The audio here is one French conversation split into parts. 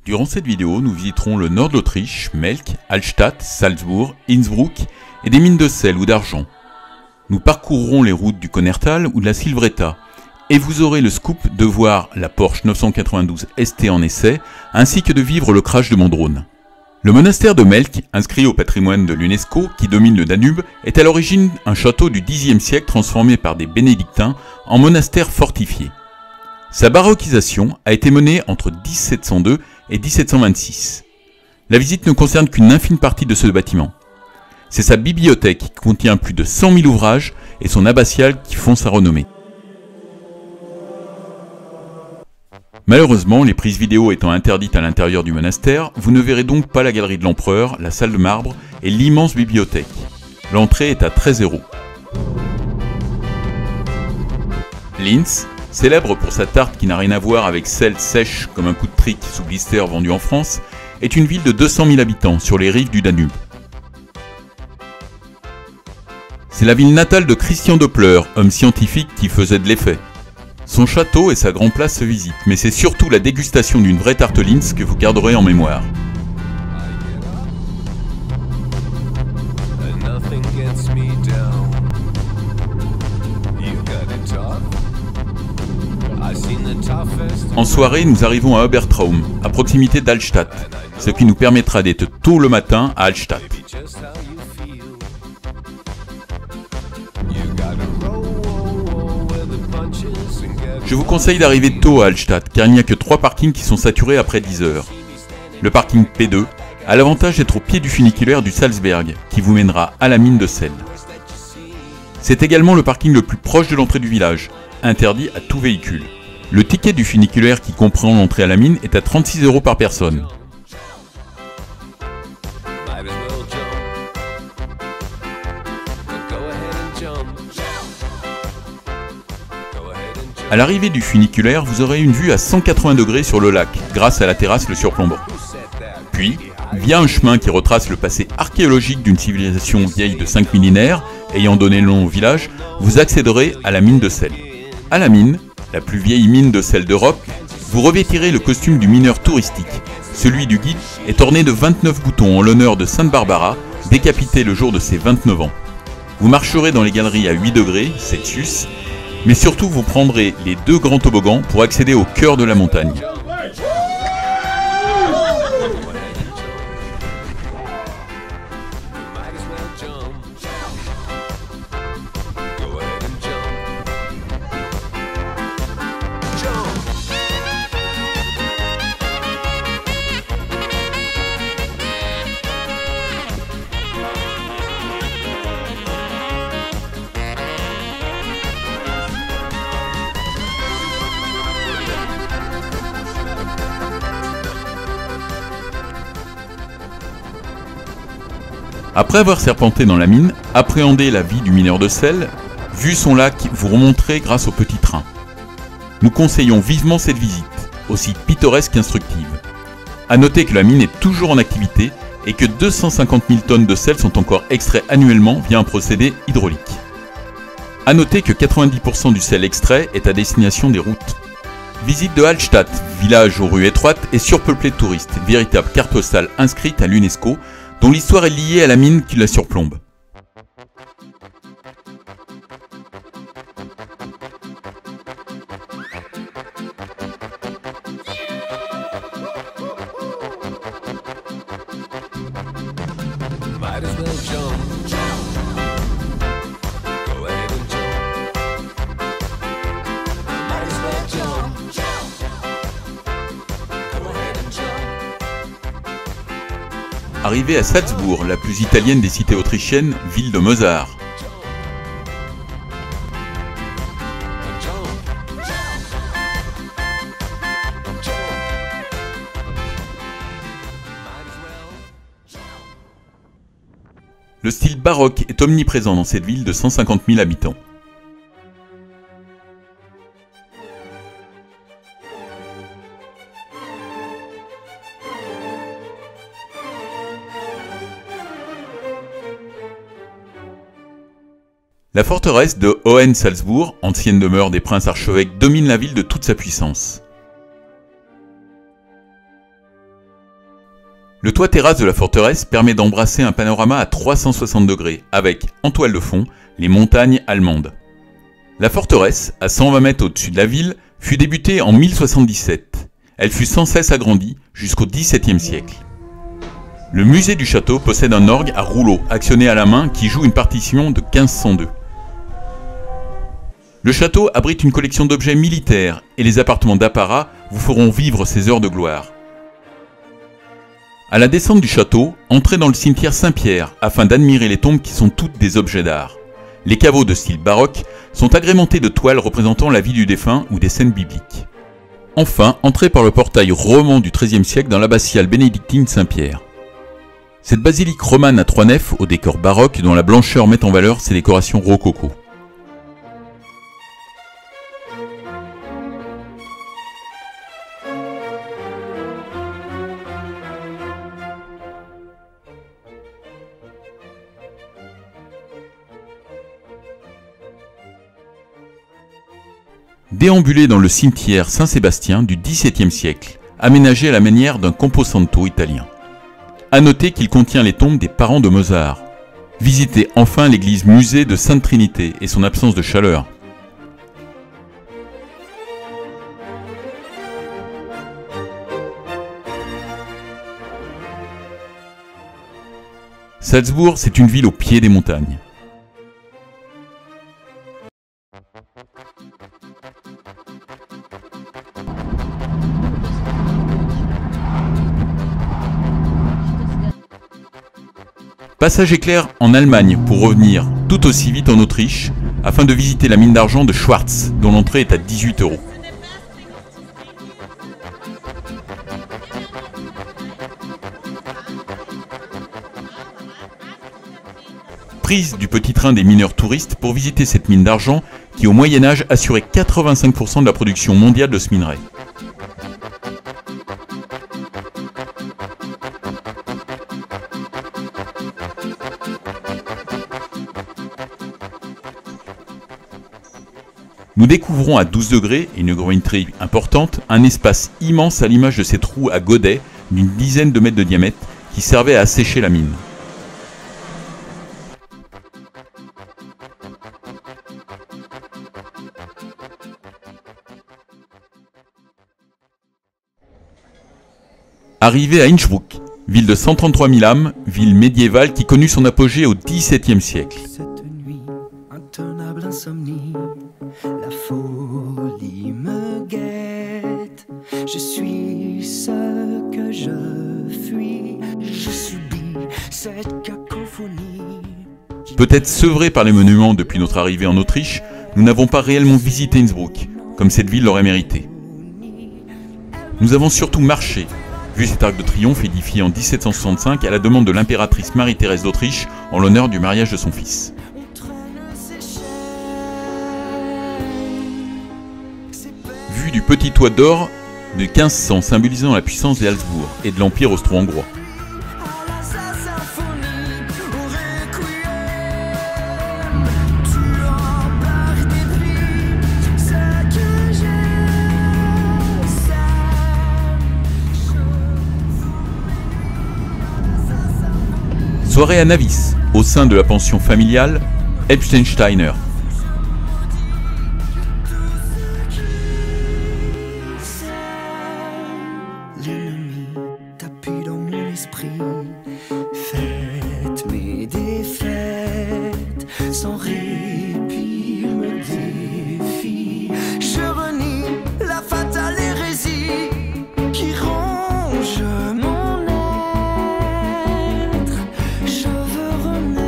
Durant cette vidéo, nous visiterons le nord de l'Autriche, Melk, Hallstatt, Salzbourg, Innsbruck et des mines de sel ou d'argent. Nous parcourrons les routes du Konnertal ou de la Silvretta et vous aurez le scoop de voir la Porsche 992 ST en essai ainsi que de vivre le crash de mon drone. Le monastère de Melk, inscrit au patrimoine de l'UNESCO qui domine le Danube, est à l'origine un château du Xe siècle transformé par des bénédictins en monastère fortifié. Sa baroquisation a été menée entre 1702 et 1726. La visite ne concerne qu'une infime partie de ce bâtiment. C'est sa bibliothèque qui contient plus de 100 000 ouvrages et son abbatiale qui font sa renommée. Malheureusement, les prises vidéo étant interdites à l'intérieur du monastère, vous ne verrez donc pas la galerie de l'empereur, la salle de marbre et l'immense bibliothèque. L'entrée est à 13 €. Linz, célèbre pour sa tarte qui n'a rien à voir avec celle sèche comme un coup de trick sous blister vendu en France, est une ville de 200 000 habitants sur les rives du Danube. C'est la ville natale de Christian Doppler, homme scientifique qui faisait de l'effet. Son château et sa grande place se visitent, mais c'est surtout la dégustation d'une vraie tarte Linz que vous garderez en mémoire. En soirée, nous arrivons à Obertraum, à proximité d'Hallstatt, ce qui nous permettra d'être tôt le matin à Hallstatt. Je vous conseille d'arriver tôt à Hallstatt, car il n'y a que 3 parkings qui sont saturés après 10 h. Le parking P2 a l'avantage d'être au pied du funiculaire du Salzberg, qui vous mènera à la mine de sel. C'est également le parking le plus proche de l'entrée du village, interdit à tout véhicule. Le ticket du funiculaire qui comprend l'entrée à la mine est à 36 € par personne. À l'arrivée du funiculaire, vous aurez une vue à 180 degrés sur le lac, grâce à la terrasse le surplombant. Puis, via un chemin qui retrace le passé archéologique d'une civilisation vieille de 5 millénaires, ayant donné le nom au village, vous accéderez à la mine de sel. À la mine, la plus vieille mine de sel d'Europe, vous revêtirez le costume du mineur touristique. Celui du guide est orné de 29 boutons en l'honneur de Sainte Barbara, décapitée le jour de ses 29 ans. Vous marcherez dans les galeries à 8 degrés Celsius, mais surtout vous prendrez les 2 grands toboggans pour accéder au cœur de la montagne. Après avoir serpenté dans la mine, appréhendé la vie du mineur de sel, vu son lac, vous remonterez grâce au petit train. Nous conseillons vivement cette visite, aussi pittoresque qu'instructive. A noter que la mine est toujours en activité et que 250 000 tonnes de sel sont encore extraits annuellement via un procédé hydraulique. A noter que 90% du sel extrait est à destination des routes. Visite de Hallstatt, village aux rues étroites et surpeuplé de touristes, véritable carte postale inscrite à l'UNESCO, dont l'histoire est liée à la mine qui la surplombe. Arrivé à Salzbourg, la plus italienne des cités autrichiennes, ville de Mozart. Le style baroque est omniprésent dans cette ville de 150 000 habitants. La forteresse de Hohensalzbourg, ancienne demeure des princes archevêques, domine la ville de toute sa puissance. Le toit terrasse de la forteresse permet d'embrasser un panorama à 360 degrés, avec, en toile de fond, les montagnes allemandes. La forteresse, à 120 mètres au-dessus de la ville, fut débutée en 1077. Elle fut sans cesse agrandie jusqu'au XVIIe siècle. Le musée du château possède un orgue à rouleau actionné à la main qui joue une partition de 1502. Le château abrite une collection d'objets militaires et les appartements d'apparat vous feront vivre ces heures de gloire. À la descente du château, entrez dans le cimetière Saint-Pierre afin d'admirer les tombes qui sont toutes des objets d'art. Les caveaux de style baroque sont agrémentés de toiles représentant la vie du défunt ou des scènes bibliques. Enfin, entrez par le portail roman du XIIIe siècle dans l'abbatiale bénédictine Saint-Pierre. Cette basilique romane à 3 nefs au décor baroque dont la blancheur met en valeur ses décorations rococo. Déambulez dans le cimetière Saint-Sébastien du XVIIe siècle, aménagé à la manière d'un camposanto italien. A noter qu'il contient les tombes des parents de Mozart. Visitez enfin l'église musée de Sainte-Trinité et son absence de chaleur. Salzbourg, c'est une ville au pied des montagnes. Passage éclair en Allemagne pour revenir tout aussi vite en Autriche afin de visiter la mine d'argent de Schwarz dont l'entrée est à 18 €. Prise du petit train des mineurs touristes pour visiter cette mine d'argent qui au Moyen-Âge assurait 85% de la production mondiale de ce minerai. Nous découvrons à 12 degrés, et une granularité importante, un espace immense à l'image de ces trous à godets d'une dizaine de mètres de diamètre qui servaient à assécher la mine. Arrivé à Innsbruck, ville de 133 000 âmes, ville médiévale qui connut son apogée au XVIIe siècle. Cette nuit, intenable insomnie, la folie me guette. Je suis ce que je fuis, je subis cette cacophonie. Peut-être sevrés par les monuments depuis notre arrivée en Autriche, nous n'avons pas réellement visité Innsbruck, comme cette ville l'aurait mérité. Nous avons surtout marché, vu cet arc de triomphe édifié en 1765 à la demande de l'impératrice Marie-Thérèse d'Autriche en l'honneur du mariage de son fils. Vue du petit toit d'or de 1500 symbolisant la puissance des Habsbourg et de l'Empire austro-hongrois. Soirée à Navis, au sein de la pension familiale Epstein-Steiner. L'ennemi tapis dans mon esprit, faites mes défaites, sans répit me défie. Je renie la fatale hérésie qui ronge mon être. Je veux renaître,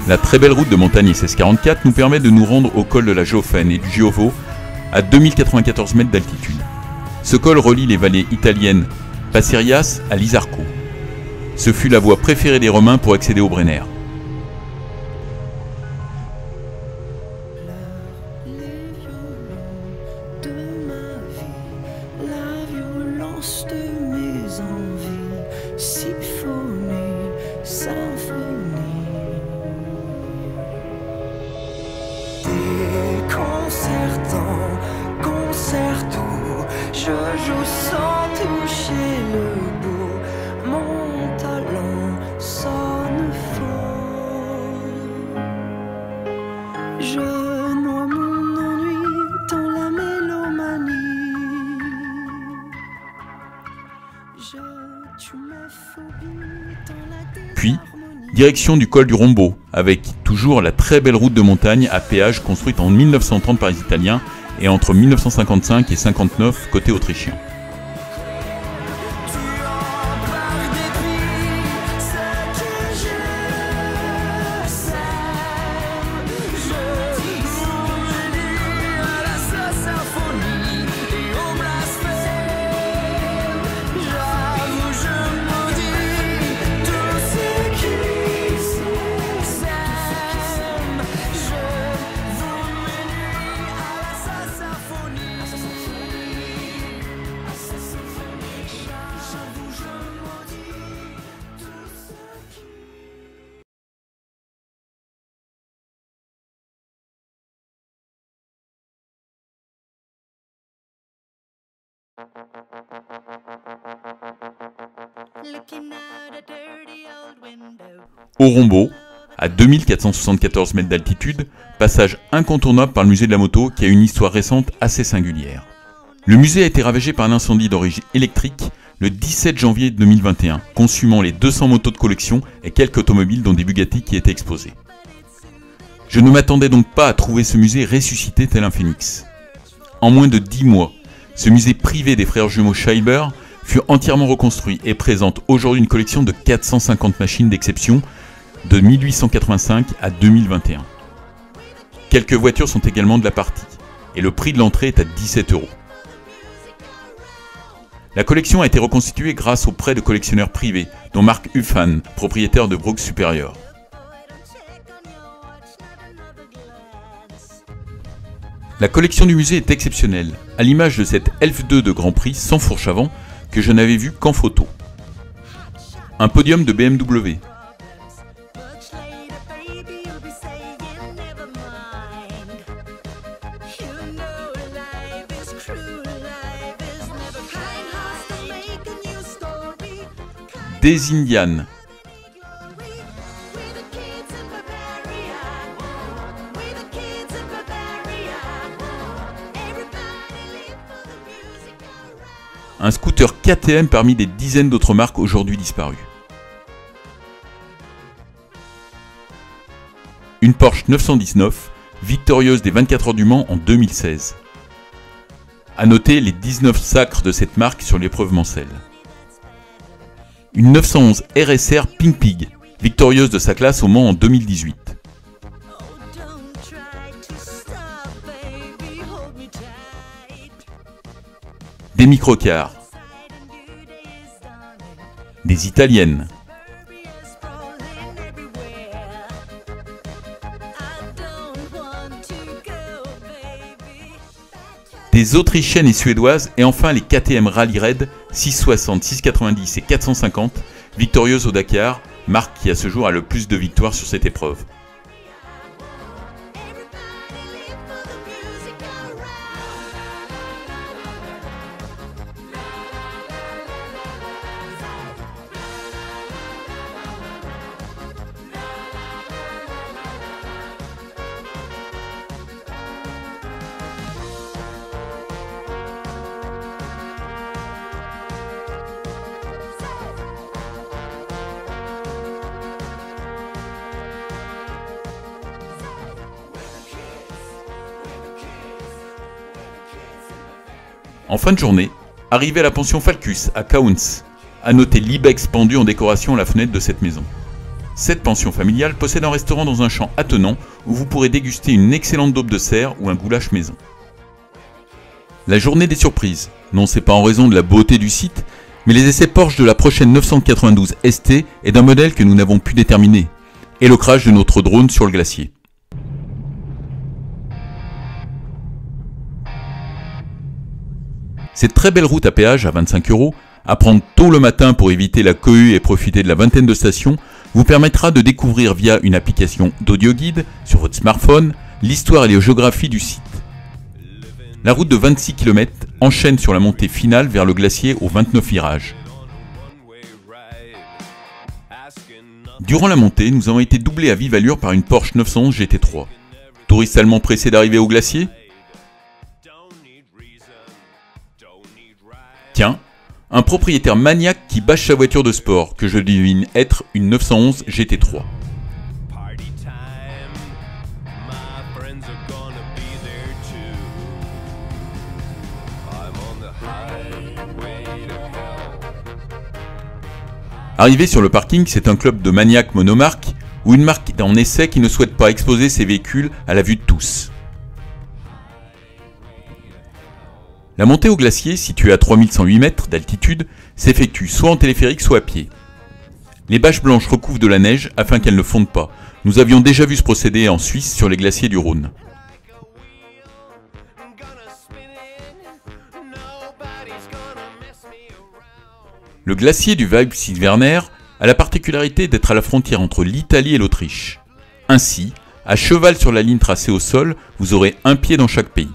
La très belle route de montagne SS44 nous permet de nous rendre au col de la Joffaine et du Giovo à 2094 mètres d'altitude. Ce col relie les vallées italiennes Passerias à Lisarco. Ce fut la voie préférée des Romains pour accéder au Brenner. concertant, concerto. Je joue sans toucher le bout. Mon talent sonne faux. Je noie mon ennui dans la mélomanie. Je tue ma phobie dans la Puis, direction du col du Rombo, avec toujours la très belle route de montagne à péage construite en 1930 par les Italiens et entre 1955 et 59 côté autrichien. Au Rombo, à 2474 mètres d'altitude, passage incontournable par le musée de la moto qui a une histoire récente assez singulière. Le musée a été ravagé par un incendie d'origine électrique le 17 janvier 2021, consumant les 200 motos de collection et quelques automobiles dont des Bugatti qui étaient exposés. Je ne m'attendais donc pas à trouver ce musée ressuscité tel un phénix. En moins de 10 mois, ce musée privé des frères jumeaux Scheiber fut entièrement reconstruit et présente aujourd'hui une collection de 450 machines d'exception de 1885 à 2021. Quelques voitures sont également de la partie, et le prix de l'entrée est à 17 €. La collection a été reconstituée grâce aux prêts de collectionneurs privés, dont Mark Huffman, propriétaire de Brooks Superior. La collection du musée est exceptionnelle, à l'image de cette Elf 2 de Grand Prix sans fourche avant que je n'avais vue qu'en photo. Un podium de BMW. Des Indians. Un scooter KTM parmi des dizaines d'autres marques aujourd'hui disparues. Une Porsche 919, victorieuse des 24 heures du Mans en 2016. A noter les 19 sacres de cette marque sur l'épreuve Mansell. Une 911 RSR Pink Pig, victorieuse de sa classe au Mans en 2018. Des microcars. Des italiennes. Des autrichiennes et suédoises et enfin les KTM Rally Raid 660, 690 et 450, victorieuses au Dakar, marque qui à ce jour a le plus de victoires sur cette épreuve. En fin de journée, arrivé à la pension Falcus à Kauns, à noter l'ibex pendu en décoration à la fenêtre de cette maison. Cette pension familiale possède un restaurant dans un champ attenant où vous pourrez déguster une excellente daube de cerf ou un goulash maison. La journée des surprises. Non, c'est pas en raison de la beauté du site, mais les essais Porsche de la prochaine 992 ST et d'un modèle que nous n'avons pu déterminer, et le crash de notre drone sur le glacier. Cette très belle route à péage à 25 €, à prendre tôt le matin pour éviter la cohue et profiter de la vingtaine de stations, vous permettra de découvrir via une application d'audio guide sur votre smartphone l'histoire et les géographies du site. La route de 26 km enchaîne sur la montée finale vers le glacier aux 29 virages. Durant la montée, nous avons été doublés à vive allure par une Porsche 911 GT3. Touristes allemands pressés d'arriver au glacier? Tiens, un propriétaire maniaque qui bâche sa voiture de sport, que je devine être une 911 GT3. Arrivé sur le parking, c'est un club de maniaques monomarques ou une marque en essai qui ne souhaite pas exposer ses véhicules à la vue de tous. La montée au glacier, située à 3108 mètres d'altitude, s'effectue soit en téléphérique soit à pied. Les bâches blanches recouvrent de la neige afin qu'elle ne fonde pas. Nous avions déjà vu ce procédé en Suisse sur les glaciers du Rhône. Le glacier du Weibsee-Werner a la particularité d'être à la frontière entre l'Italie et l'Autriche. Ainsi, à cheval sur la ligne tracée au sol, vous aurez un pied dans chaque pays.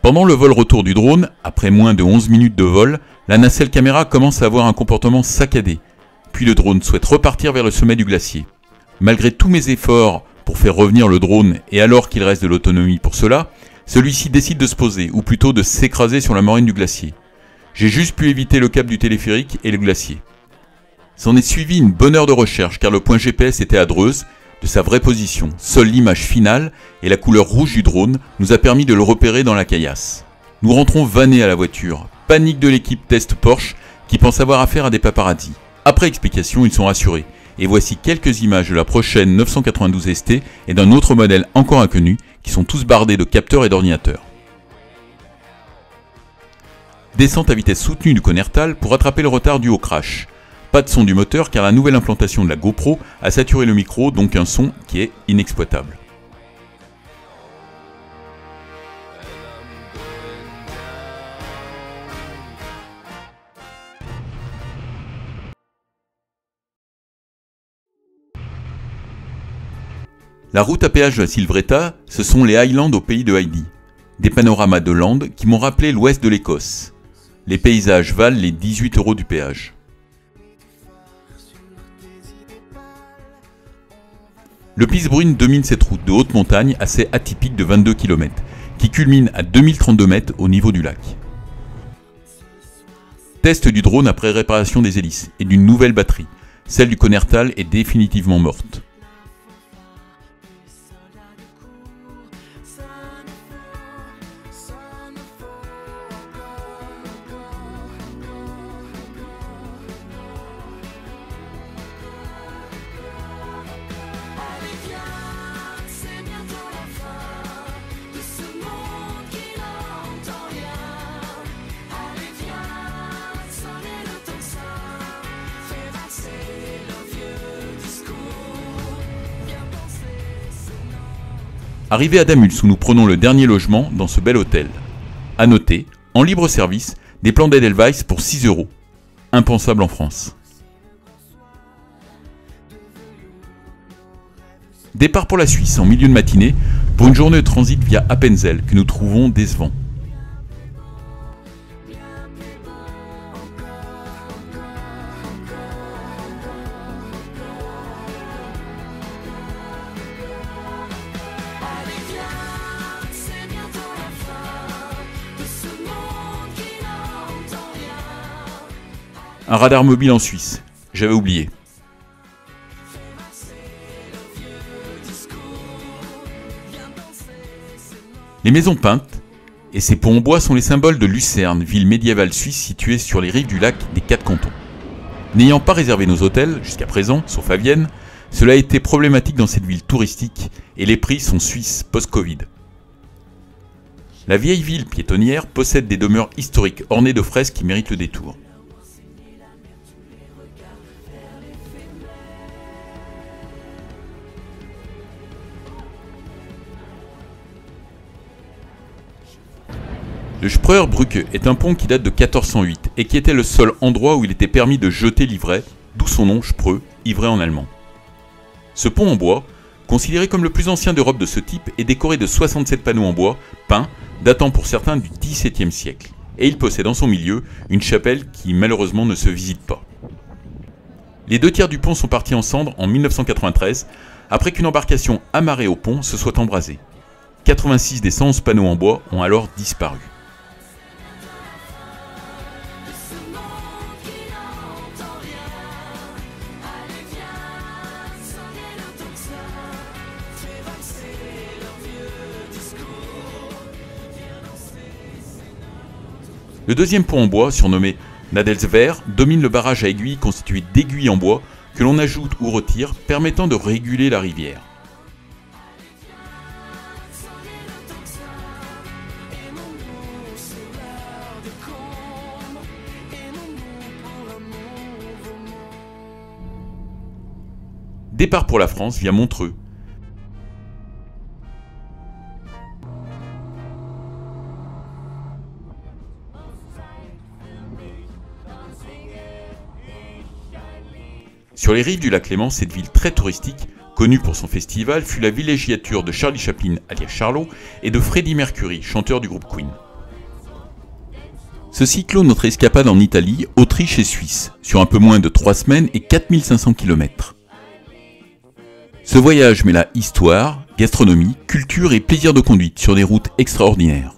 Pendant le vol retour du drone, après moins de 11 minutes de vol, la nacelle caméra commence à avoir un comportement saccadé. Puis le drone souhaite repartir vers le sommet du glacier. Malgré tous mes efforts pour faire revenir le drone et alors qu'il reste de l'autonomie pour cela, celui-ci décide de se poser, ou plutôt de s'écraser sur la moraine du glacier. J'ai juste pu éviter le cap du téléphérique et le glacier. S'en est suivi une bonne heure de recherche car le point GPS était à Dreuze, de sa vraie position. Seule l'image finale et la couleur rouge du drone nous a permis de le repérer dans la caillasse. Nous rentrons vannés à la voiture. Panique de l'équipe test Porsche qui pense avoir affaire à des paparazzis. Après explication, ils sont rassurés. Et voici quelques images de la prochaine 992 ST et d'un autre modèle encore inconnu qui sont tous bardés de capteurs et d'ordinateurs. Descente à vitesse soutenue du Konnertal pour rattraper le retard dû au crash. Pas de son du moteur car la nouvelle implantation de la GoPro a saturé le micro, donc un son qui est inexploitable. La route à péage de la Silvretta, ce sont les Highlands au pays de Heidi. Des panoramas de Landes qui m'ont rappelé l'ouest de l'Écosse. Les paysages valent les 18 € du péage. Le Piesbrune domine cette route de haute montagne assez atypique de 22 km, qui culmine à 2032 mètres au niveau du lac. Test du drone après réparation des hélices et d'une nouvelle batterie. Celle du Konnertal est définitivement morte. Arrivé à Damüls où nous prenons le dernier logement dans ce bel hôtel. A noter, en libre service, des plans d'Edelweiss pour 6 €. Impensable en France. Départ pour la Suisse en milieu de matinée pour une journée de transit via Appenzell que nous trouvons décevant. Un radar mobile en Suisse, j'avais oublié. Les maisons peintes et ces ponts en bois sont les symboles de Lucerne, ville médiévale suisse située sur les rives du lac des Quatre Cantons. N'ayant pas réservé nos hôtels, jusqu'à présent, sauf à Vienne, cela a été problématique dans cette ville touristique et les prix sont suisses post-Covid. La vieille ville piétonnière possède des demeures historiques ornées de fresques qui méritent le détour. Le Spreuerbrücke est un pont qui date de 1408 et qui était le seul endroit où il était permis de jeter l'ivraie, d'où son nom Spreu, ivraie en allemand. Ce pont en bois, considéré comme le plus ancien d'Europe de ce type, est décoré de 67 panneaux en bois, peints, datant pour certains du XVIIe siècle. Et il possède en son milieu une chapelle qui malheureusement ne se visite pas. Les 2/3 du pont sont partis en cendres en 1993, après qu'une embarcation amarrée au pont se soit embrasée. 86 des 111 panneaux en bois ont alors disparu. Le deuxième pont en bois, surnommé Nadelsveer, domine le barrage à aiguilles constitué d'aiguilles en bois que l'on ajoute ou retire, permettant de réguler la rivière. Départ pour la France via Montreux. Sur les rives du lac Léman, cette ville très touristique, connue pour son festival, fut la villégiature de Charlie Chaplin, alias Charlot, et de Freddie Mercury, chanteur du groupe Queen. Ceci clôt notre escapade en Italie, Autriche et Suisse, sur un peu moins de 3 semaines et 4500 km. Ce voyage mêla histoire, gastronomie, culture et plaisir de conduite sur des routes extraordinaires.